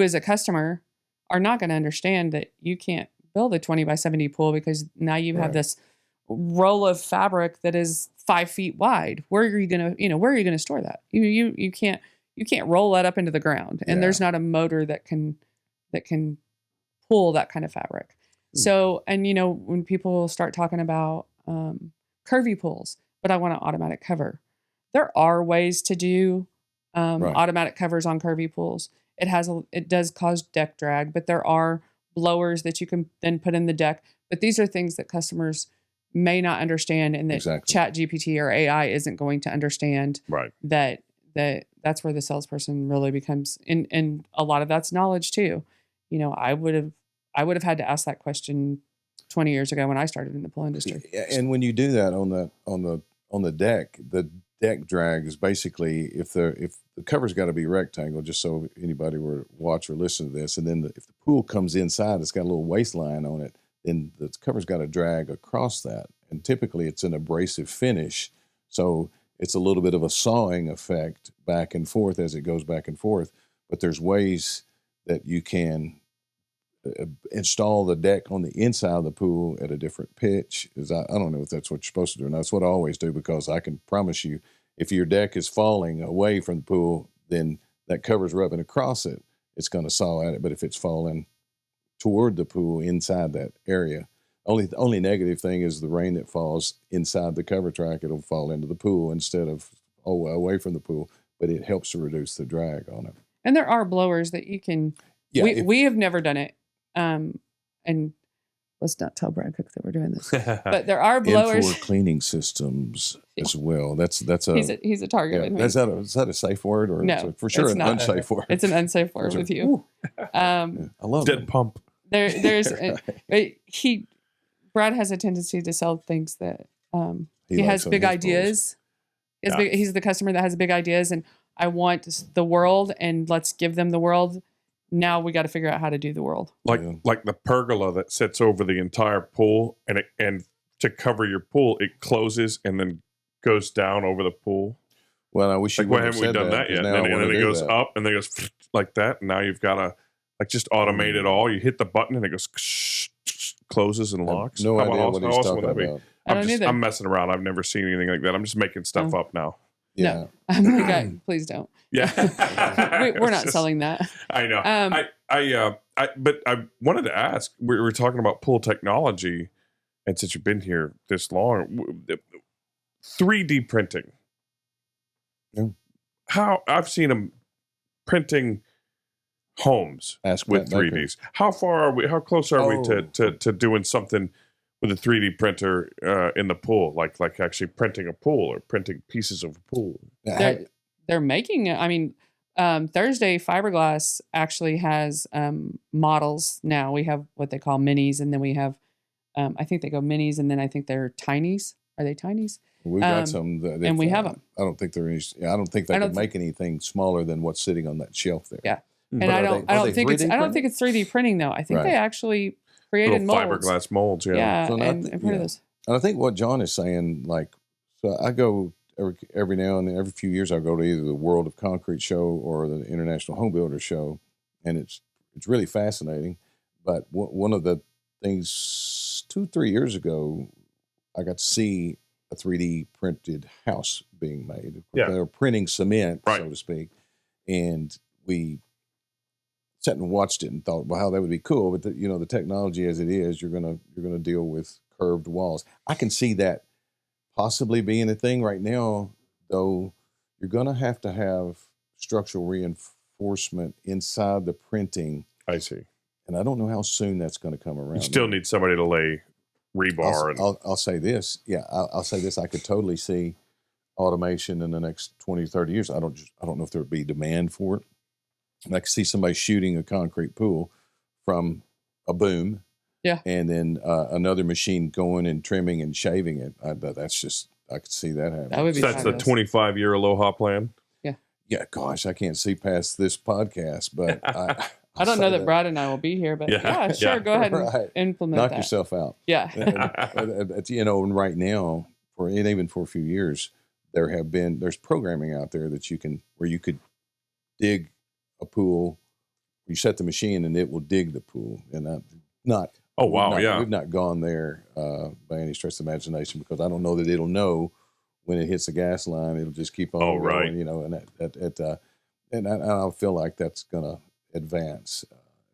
as a customer are not going to understand that you can't build a 20 by 70 pool because now you have this roll of fabric that is 5 feet wide. Where are you going to store that? You can't roll that up into the ground, and there's not a motor that can pull that kind of fabric. So, and when people start talking about curvy pools, but I want an automatic cover, there are ways to do automatic covers on curvy pools. It does cause deck drag, but there are blowers that you can then put in the deck. But these are things that customers may not understand, and that Chat GPT or AI isn't going to understand. Right. That's where the salesperson really becomes, and a lot of that's knowledge too. I would have had to ask that question 20 years ago when I started in the pool industry. And when you do that on the deck, the deck drag is basically if the cover's got to be rectangle, just so anybody were to watch or listen to this, and then if the pool comes inside, it's got a little waistline on it, then the cover's got to drag across that, and typically it's an abrasive finish, so it's a little bit of a sawing effect back and forth as it goes back and forth. But there's ways that you can install the deck on the inside of the pool at a different pitch. I don't know if that's what you're supposed to do, and that's what I always do, because I can promise you, if your deck is falling away from the pool, then that cover's rubbing across it, it's going to saw at it. But if it's falling toward the pool inside that area, the only negative thing is the rain that falls inside the cover track, it'll fall into the pool instead of away from the pool, but it helps to reduce the drag on it. And there are blowers that you can, we have never done it. And let's not tell Brad Cook that we're doing this, but there are blowers. And for cleaning systems as well. That's he's a target. Yeah, is that a safe word, or no? For sure, an unsafe word. It's an unsafe word with you. I love dead pump. There's Brad has a tendency to sell things that he has big ideas. He's the customer that has big ideas, and I want the world, and let's give them the world. Now we got to figure out how to do the world. Like the pergola that sits over the entire pool, and to cover your pool, it closes and then goes down over the pool. Well, I wish you why haven't we done that yet? And then it goes up, and then it goes like that. And now you've got to just automate it all. You hit the button, and it goes closes and locks. No idea what he's talking about. I don't either. I'm messing around. I've never seen anything like that. I'm just making stuff up now. Yeah. No, I'm like, please don't. Yeah. We're not selling that. I know. But I wanted to ask, we were talking about pool technology, and since you've been here this long, 3D printing. Yeah. How I've seen them printing homes with 3Ds. How far are we? How close are we to doing something with a 3D printer in the pool, like actually printing a pool or printing pieces of a pool? They're making it. I mean, Thursday Fiberglass actually has models now. We have what they call minis, and then we have, I think they go minis, and then I think they're tinies. Are they tinies? We've got some, and we have them. I don't think they're any. I don't think they can make anything smaller than what's sitting on that shelf there. Yeah, and I don't think it's 3D printing though. I think they actually created molds, fiberglass molds. Yeah, so and those. And I think what John is saying, like, so I go every now and then, every few years, I go to either the World of Concrete show or the International Home Builder show, and it's really fascinating. But one of the things 2-3 years ago, I got to see a 3D printed house being made. Yeah. They were printing cement, so to speak, and we sat and watched it and thought, well, how that would be cool. But the technology as it is, you're gonna deal with curved walls. I can see that possibly being a thing right now, though. You're gonna have to have structural reinforcement inside the printing. I see. And I don't know how soon that's going to come around. You still need somebody to lay rebar. I'll say this. Yeah, I'll say this. I could totally see automation in the next 20, 30 years. I don't know if there would be demand for it. And I could see somebody shooting a concrete pool from a boom. Yeah. And then another machine going and trimming and shaving it. I could see that happening. That would be That's the 25-year Aloha plan? Yeah. Yeah, gosh, I can't see past this podcast, but I don't know that Brad and I will be here, but sure, go ahead and implement Knock that. yourself out. Yeah. And right now, even for a few years, there's programming out there that where you could dig a pool. You set the machine and it will dig the pool, and not. Oh wow! We've not gone there by any stretch of the imagination, because I don't know that it'll know when it hits the gas line. It'll just keep on going, right. And I feel like that's gonna advance.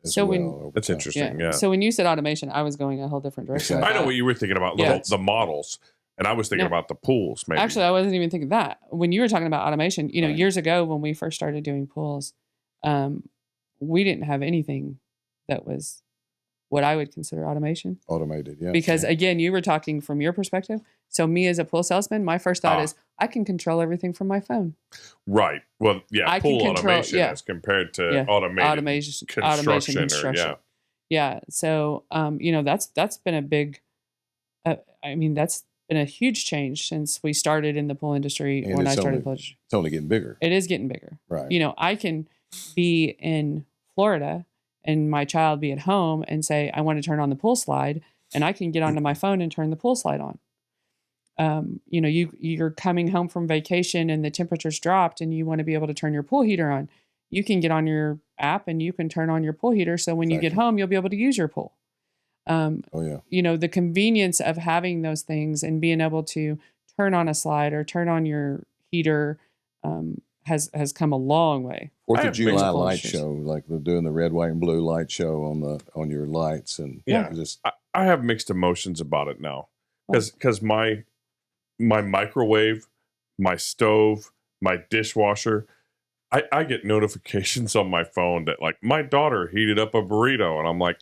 That's interesting. Yeah. So when you said automation, I was going a whole different direction. I know what you were thinking about, the models, and I was thinking about the pools. Maybe actually, I wasn't even thinking that when you were talking about automation. Years ago when we first started doing pools, we didn't have anything that was what I would consider automation. Automated, yeah. Because again, you were talking from your perspective. So me as a pool salesman, my first thought is I can control everything from my phone. Right. Well, yeah, pool automation as compared to automation construction. Yeah. So, that's been a big, that's been a huge change since we started in the pool industry. And when I started pool industry. It's only getting bigger. It is getting bigger. Right. I can be in Florida and my child be at home and say, I want to turn on the pool slide, and I can get onto my phone and turn the pool slide on. You're coming home from vacation and the temperature's dropped and you want to be able to turn your pool heater on. You can get on your app and you can turn on your pool heater. So when you get home, you'll be able to use your pool. The convenience of having those things and being able to turn on a slide or turn on your heater, has come a long way. 4th of July light show, like they're doing the red, white, and blue light show on your lights, and I have mixed emotions about it now, because my microwave, my stove, my dishwasher, I get notifications on my phone that like my daughter heated up a burrito, and I'm like,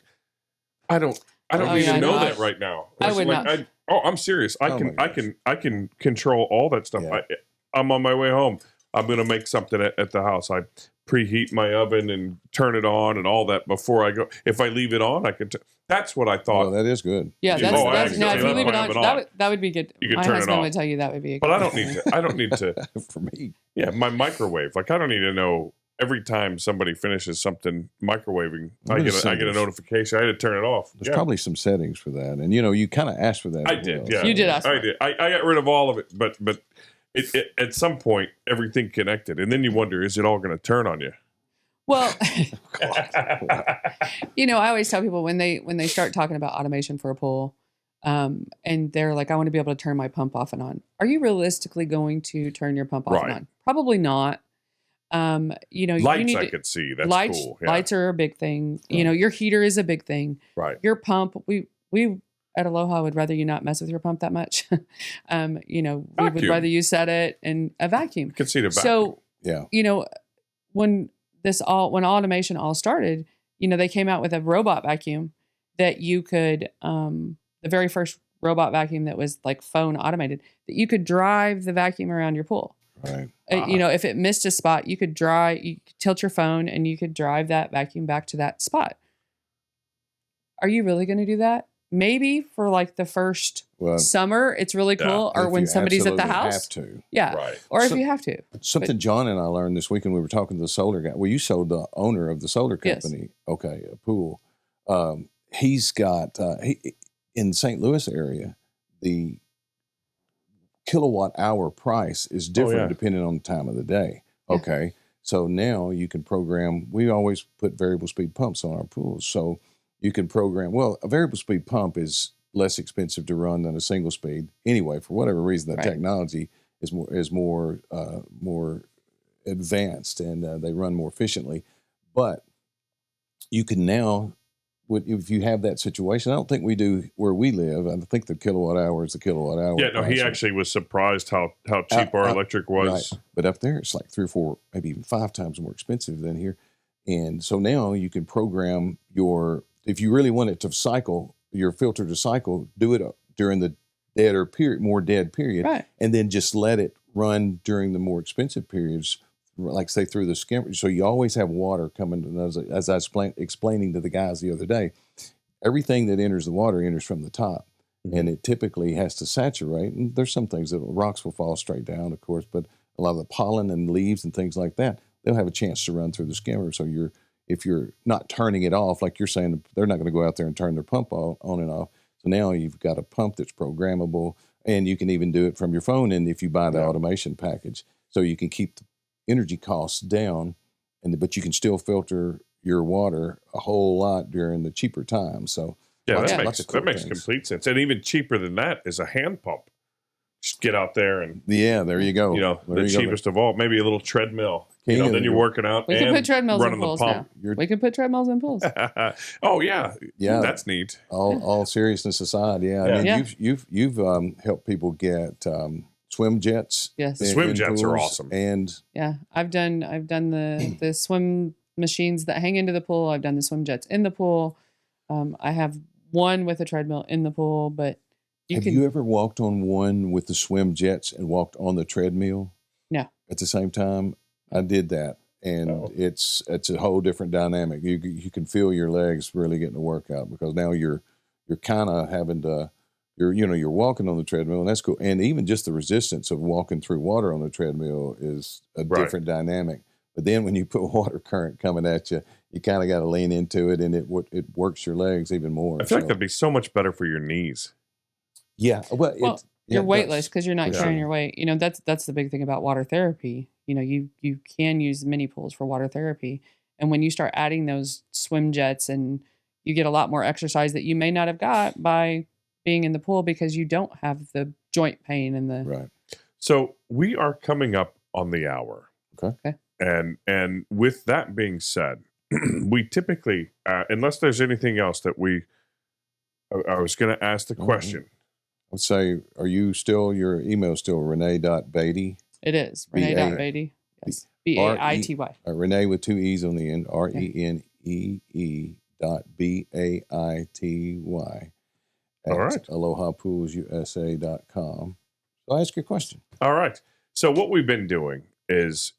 I don't need to know that right now. I would not. I'm serious. I can control all that stuff. Yeah. I'm on my way home. I'm going to make something at the house. I preheat my oven and turn it on and all that before I go. If I leave it on, I can. That's what I thought. Oh, that is good. Yeah, that's now if you leave it on, that would be good. You can my turn husband it would tell you that would be a good. But I don't need to. For me. Yeah, my microwave. Like I don't need to know every time somebody finishes something microwaving. I get a notification. I had to turn it off. There's probably some settings for that, and you kind of asked for that. I did. Yeah, you did ask. I did. I got rid of all of it, but. It, at some point, everything connected, and then you wonder, is it all going to turn on you? Well, I always tell people when they start talking about automation for a pool, And they're like, I want to be able to turn my pump off and on. Are you realistically going to turn your pump off and on? Probably not. Lights, I could see. That's cool. Yeah. Lights are a big thing. Right. Your heater is a big thing. Right. Your pump, we at Aloha would rather you not mess with your pump that much. We would rather you set it in a vacuum. I can see the vacuum. So, when automation all started, they came out with a robot vacuum that you could, the very first robot vacuum that was like phone automated, that you could drive the vacuum around your pool. Right. If it missed a spot, you could tilt your phone and you could drive that vacuum back to that spot. Are you really going to do that? Maybe for like the first summer, it's really cool. Or when somebody's at the house. Have to. Yeah. Right. Or if you have to. Something John and I learned this weekend, we were talking to the solar guy. Well, you sold the owner of the solar company. Yes. Okay. A pool. He's got, in St. Louis area, the kilowatt hour price is different depending on the time of the day. Okay. Yeah. So now you can program, we always put variable speed pumps on our pools. So you can program, a variable speed pump is less expensive to run than a single speed. Anyway, for whatever reason, the technology is more advanced and they run more efficiently. But you can now, if you have that situation, I don't think we do where we live. I think the kilowatt hour is the kilowatt hour. Yeah, no, he actually was surprised how cheap our electric was. Right. But up there, it's like 3 or 4, maybe even 5 times more expensive than here. And so now you can program if you really want it to cycle, your filter to cycle, do it during the more dead period, right. And then just let it run during the more expensive periods, like say through the skimmer. So you always have water coming. As I was explaining to the guys the other day, everything that enters the water enters from the top, and it typically has to saturate. And there's some things rocks will fall straight down, of course, but a lot of the pollen and leaves and things like that, they'll have a chance to run through the skimmer. So if you're not turning it off, like you're saying, they're not going to go out there and turn their pump on and off. So now you've got a pump that's programmable, and you can even do it from your phone. And if you buy the automation package, so you can keep the energy costs down, but you can still filter your water a whole lot during the cheaper times. So that makes complete sense. And even cheaper than that is a hand pump. Just get out there and there you go. The cheapest of all, maybe a little treadmill. Then you're working out. We can put treadmills in pools now. We can put treadmills in pools. Oh yeah, that's neat. All seriousness aside, I mean, you've helped people get swim jets. Yes, the swim jets are awesome. And I've done the swim machines that hang into the pool. I've done the swim jets in the pool. I have one with a treadmill in the pool, but have you ever walked on one with the swim jets and walked on the treadmill? No. At the same time, I did that, and it's a whole different dynamic. You can feel your legs really getting a workout, because now you're kind of having to you're walking on the treadmill, and that's cool. And even just the resistance of walking through water on the treadmill is a different dynamic. But then when you put water current coming at you, you kind of got to lean into it, and it works your legs even more. I feel like that'd be so much better for your knees. Yeah, you're weightless because you're not carrying your weight. That's the big thing about water therapy. You can use mini pools for water therapy, and when you start adding those swim jets, and you get a lot more exercise that you may not have got by being in the pool, because you don't have the joint pain and the right. So we are coming up on the hour. Okay. And with that being said, we typically, unless there's anything else that I was going to ask the question. Let's say, your email still Renee.Beatty? It is. Renee.Beatty. Yes. Baity. Renee with 2 E's on the end. RENEE.BAITY. All right. AlohaPoolsUSA.com. So ask your question. All right. So what we've been doing is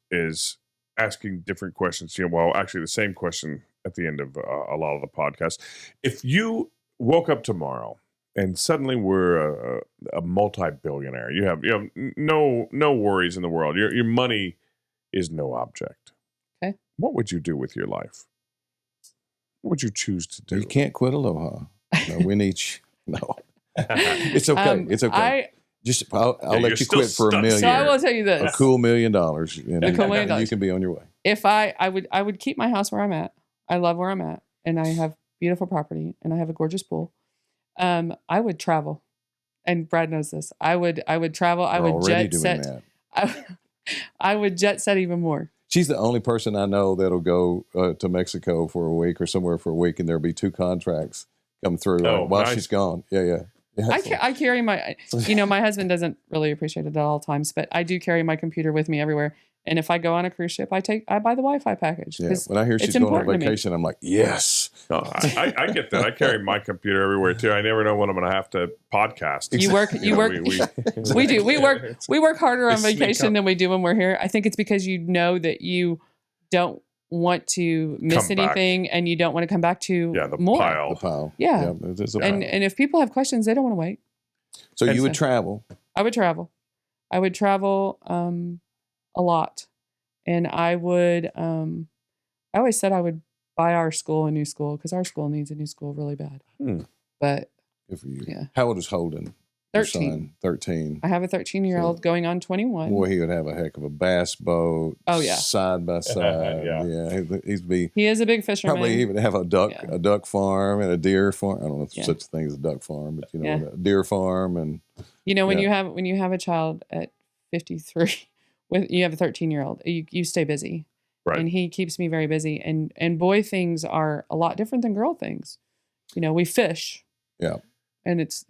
asking different questions. Actually the same question at the end of a lot of the podcasts. If you woke up tomorrow and suddenly we're a multi-billionaire, you have no worries in the world. Your money is no object. Okay. What would you do with your life? What would you choose to do? You can't quit Aloha. No, we need you. No. It's okay. It's okay. I'll let you quit for $1 million. So I will tell you this. A cool $1 million. You can be on your way. If I would keep my house where I'm at. I love where I'm at, and I have beautiful property, and I have a gorgeous pool. I would travel, and Brad knows this. I would travel. I would jet set. I would jet set even more. She's the only person I know that'll go to Mexico for a week or somewhere for a week, and there'll be 2 contracts come through while she's gone. Yeah. I carry my, my husband doesn't really appreciate it at all times, but I do carry my computer with me everywhere. And if I go on a cruise ship, I buy the Wi-Fi package. Yeah. When I hear she's going on vacation, I'm like, yes. No, I get that. I carry my computer everywhere too. I never know when I'm going to have to podcast. You work. We do. We work harder on vacation than we do when we're here. I think it's because you know that you don't want to miss anything, and you don't want to come back to more. The pile. Yeah. And if people have questions, they don't want to wait. So you would travel. I would travel. A lot. And I would, I always said I would buy our school a new school because our school needs a new school really bad. But good for you. Yeah. How old is Holden? 13. 13. I have a 13-year-old going on 21. Boy, he would have a heck of a bass boat. Oh yeah. Side by side. He is a big fisherman. Probably even have a duck farm and a deer farm. I don't know if there's such a thing as a duck farm, but a deer farm. And when you have a child at 53 you have a 13-year-old, you stay busy. Right. And he keeps me very busy. And boy things are a lot different than girl things. We fish. Yeah. And it's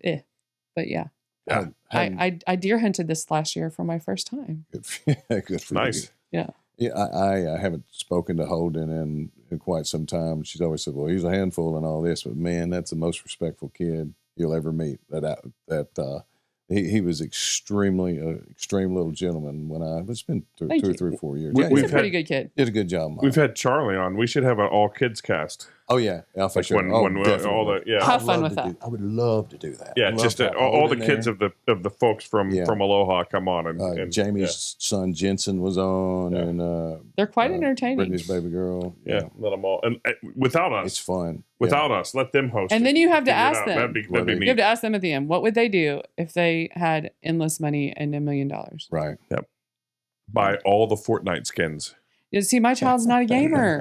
but yeah. Yeah. I deer hunted this last year for my first time. Good for nice. You. Yeah. Yeah, I haven't spoken to Holden in quite some time. She's always said, "Well, he's a handful and all this," but man, that's the most respectful kid you'll ever meet. He was extreme little gentleman when it's been 2 or 3 or 4 years. He's a pretty good kid. Did a good job, Mom. We've had Charlie on. We should have an all kids cast. Oh yeah, for sure. Have fun with that. I would love to do that. Yeah, just all the kids of the folks from Aloha come on and Jamie's son Jensen was on, and they're quite entertaining. Brittany's baby girl. Yeah, let them all. And without us, it's fun. Without us, let them host. And then you have to ask them. That'd be neat. You have to ask them at the end. What would they do if they had endless money and $1 million? Right. Yep. Buy all the Fortnite skins. You see, my child's not a gamer.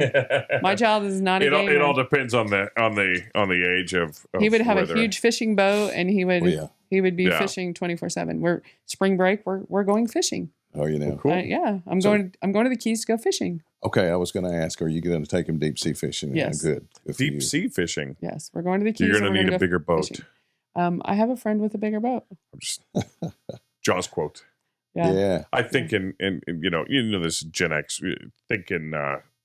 My child is not a gamer. It all depends on the age of he would have a huge fishing boat, and he would be fishing 24/7. We're spring break. We're going fishing. Oh, you know, well, cool. I'm going to the Keys to go fishing. Okay, I was going to ask, are you going to take him deep sea fishing? Yes. Good deep sea fishing. Yes, we're going to the Keys. You're going to need a bigger boat. Fishing. I have a friend with a bigger boat. Jaws quote. Yeah. I think in this Gen X, think in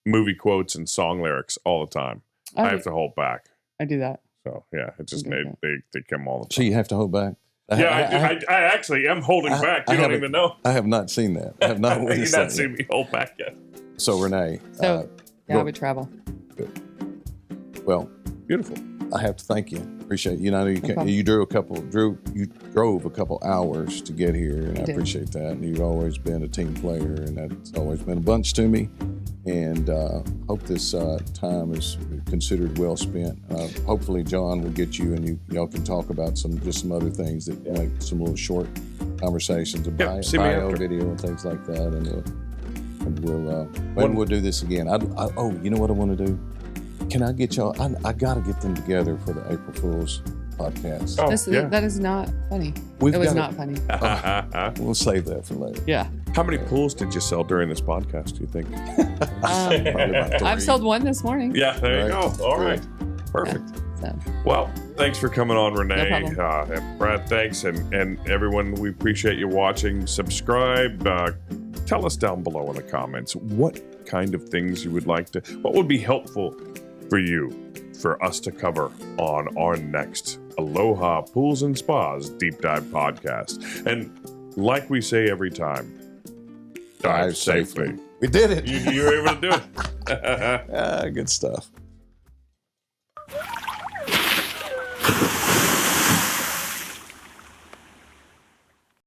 movie quotes and song lyrics all the time. I have to hold back. I do that. So yeah, it just they come all the time. So you have to hold back. I actually am holding back. You don't even know. I have not seen that. I have not witnessed that. You've not seen me hold back yet. So Renee. I would travel. Good. Well, beautiful. I have to thank you. Appreciate you. You drove a couple hours to get here, and I appreciate that. And you've always been a team player, and that's always been a bunch to me. And hope this time is considered well spent. Hopefully, John will get you, and y'all can talk about some other things that like some little short conversations, bio video, and things like that. And we'll do this again. You know what I want to do? Can I get y'all? I got to get them together for the April Fool's podcast. That is not funny. It was not funny. We'll save that for later. Yeah. How many pools did you sell during this podcast, do you think? I've sold one this morning. Yeah, there you go. All right. Perfect. Yeah, well, thanks for coming on, Renee. No problem. And Brad, thanks. And everyone, we appreciate you watching. Subscribe. Tell us down below in the comments what kind of things you would like to, what would be helpful for us to cover on our next Aloha Pools and Spas Deep Dive podcast. And like we say every time, dive safely. We did it. You were able to do it. Good stuff.